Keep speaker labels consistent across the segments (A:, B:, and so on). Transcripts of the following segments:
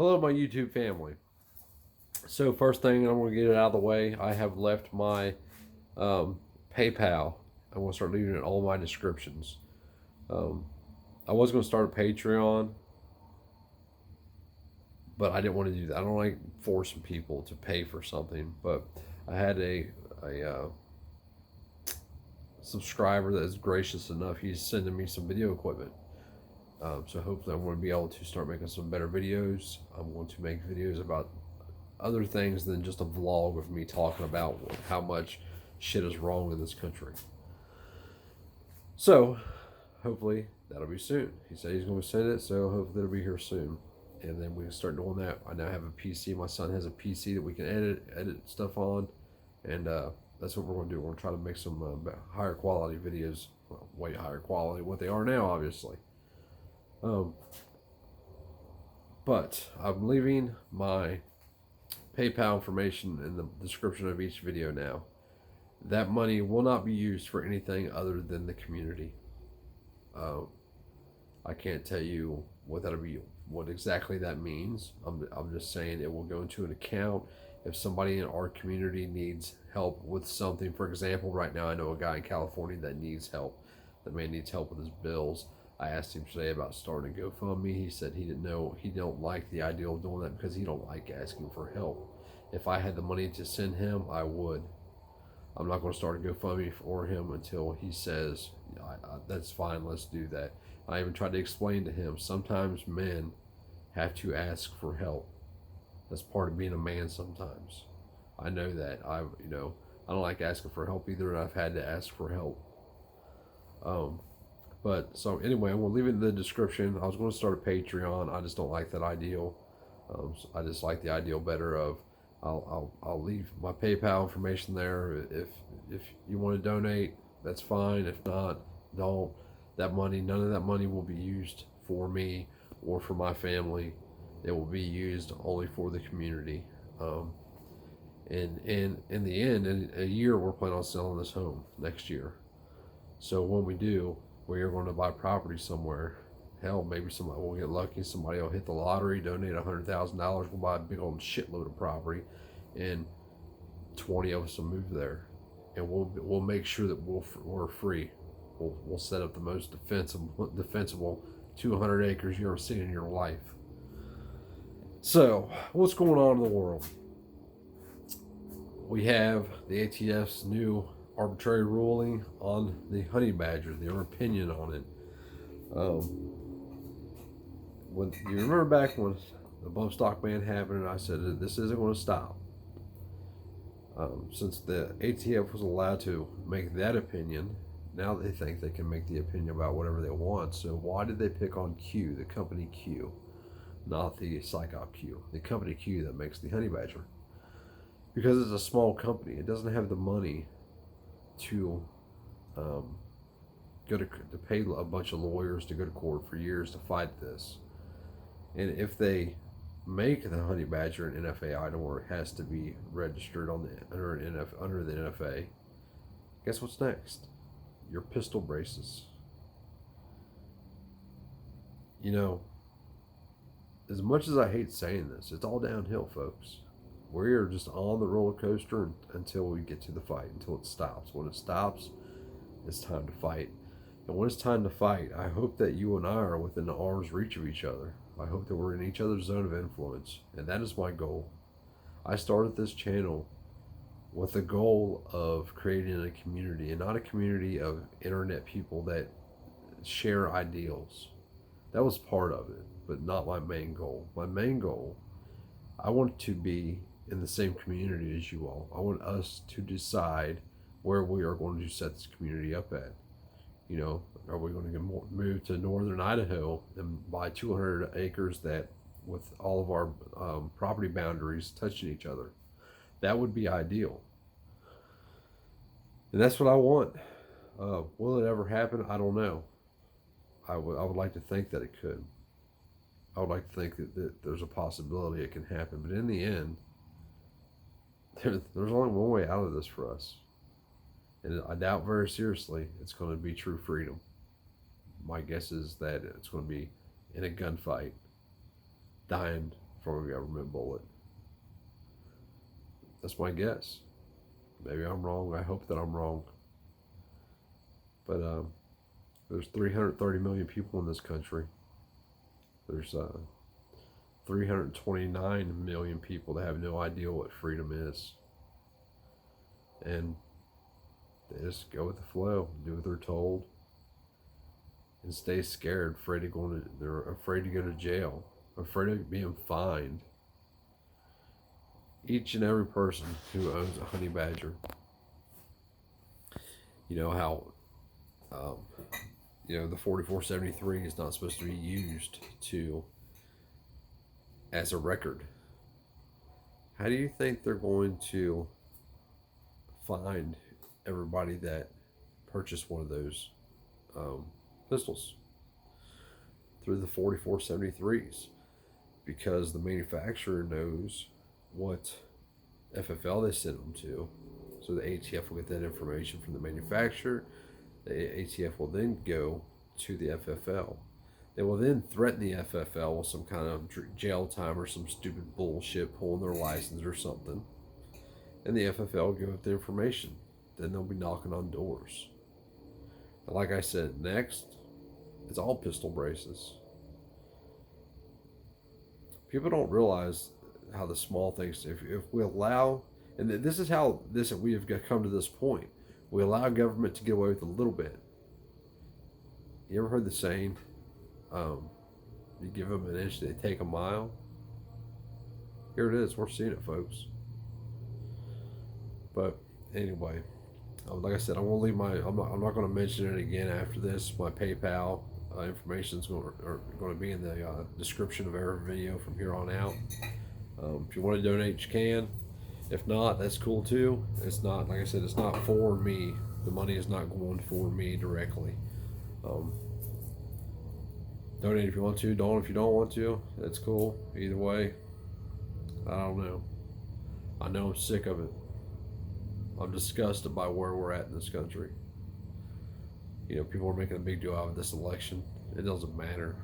A: Hello, my YouTube family. So first thing, I'm going to get it out of the way. I have left my PayPal. I'm going to start leaving it in all my descriptions. Um, I was going to start a Patreon, but I didn't want to do that. I don't like forcing people to pay for something. But I had a subscriber that is gracious enough. He's sending me some video equipment. So hopefully I'm going to be able to start making some better videos. I'm going to make videos about other things than just a vlog of me talking about how much shit is wrong in this country. So hopefully that'll be soon. He said he's going to send it, so hopefully it'll be here soon. And then we can start doing that. I now have a PC. My son has a PC that we can edit stuff on, and that's what we're going to do. We're going to try to make some higher quality videos, well, way higher quality than what they are now, obviously. But I'm leaving my PayPal information in the description of each video now. That money will not be used for anything other than the community. I can't tell you what exactly that means. I'm just saying it will go into an account if somebody in our community needs help with something. For example, right now I know a guy in California that needs help. That man needs help with his bills. I asked him today about starting a GoFundMe. He said he didn't know, he don't like the idea of doing that because he don't like asking for help. If I had the money to send him, I would. I'm not going to start a GoFundMe for him until he says, that's fine, let's do that. I even tried to explain to him, sometimes men have to ask for help. That's part of being a man sometimes. I know that. I don't like asking for help either, and I've had to ask for help. But so anyway, I'm going to leave it in the description. I was going to start a Patreon. I just don't like that ideal. So I just like the ideal better of I'll leave my PayPal information there. If you want to donate, that's fine. If not, don't. None of that money will be used for me or for my family. It will be used only for the community. And in the end, in a year, we're planning on selling this home next year. So when we do, we are going to buy property somewhere. Hell, maybe somebody will get lucky. Somebody will hit the lottery, donate $100,000. We'll buy a big old shitload of property, and 20 of us will move there, and we'll make sure that we're free. We'll set up the most defensible 200 acres you've ever seen in your life. So, what's going on in the world? We have the ATF's new arbitrary ruling on the honey badger, their opinion on it. When you remember back when the bump stock ban happened, I said that this isn't going to stop. Since the ATF was allowed to make that opinion, now they think they can make the opinion about whatever they want. So why did they pick on Q, the company Q, not the psyop Q, the company Q that makes the honey badger? Because it's a small company. It doesn't have the money to to pay a bunch of lawyers to go to court for years to fight this. And if they make the honey badger an NFA item where it has to be registered under the NFA, guess what's next? Your pistol braces. As much as I hate saying this, it's all downhill, folks. We are just on the roller coaster until we get to the fight, until it stops. When it stops, it's time to fight. And when it's time to fight, I hope that you and I are within the arm's reach of each other. I hope that we're in each other's zone of influence. And that is my goal. I started this channel with the goal of creating a community, and not a community of internet people that share ideals. That was part of it, but not my main goal. My main goal, I want to be in the same community as you all. I want us to decide where we are going to set this community up at. Are we going to move to northern Idaho and buy 200 acres that with all of our property boundaries touching each other? That would be ideal. And that's what I want. Will it ever happen? I don't know. I would like to think that it could. I would like to think that there's a possibility it can happen. But in the end, there's only one way out of this for us. And I doubt very seriously it's going to be true freedom. My guess is that it's going to be in a gunfight, dying from a government bullet. That's my guess. Maybe I'm wrong. I hope that I'm wrong. But there's 330 million people in this country. There's 329 million people that have no idea what freedom is. And they just go with the flow, do what they're told, and stay scared, they're afraid to go to jail, afraid of being fined. Each and every person who owns a honey badger, you know how, the 4473 is not supposed to be used as a record. How do you think they're going to find everybody that purchased one of those pistols? Through the 4473s, because the manufacturer knows what FFL they sent them to. So the ATF will get that information from the manufacturer. The ATF will then go to the FFL. They will then threaten the FFL with some kind of jail time or some stupid bullshit, pulling their license or something. And the FFL will give up the information. Then they'll be knocking on doors. And like I said, next, it's all pistol braces. People don't realize how the small things, if we allow, and this is how we have come to this point. We allow government to get away with a little bit. You ever heard the saying, you give them an inch, they take a mile? Here it is. We're seeing it, folks. But anyway, like I said, I'm gonna leave I'm not going to mention it again after this. My PayPal information is going to be in the description of every video from here on out. If you want to donate, you can. If not, that's cool too. It's not, like I said, it's not for me. The money is not going for me directly. Donate if you want to. Don't if you don't want to. That's cool. Either way, I don't know. I know I'm sick of it. I'm disgusted by where we're at in this country. People are making a big deal out of this election. It doesn't matter.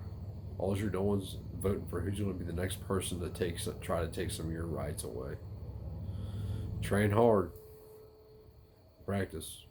A: All you're doing is voting for who's going to be the next person to try to take some of your rights away. Train hard. Practice.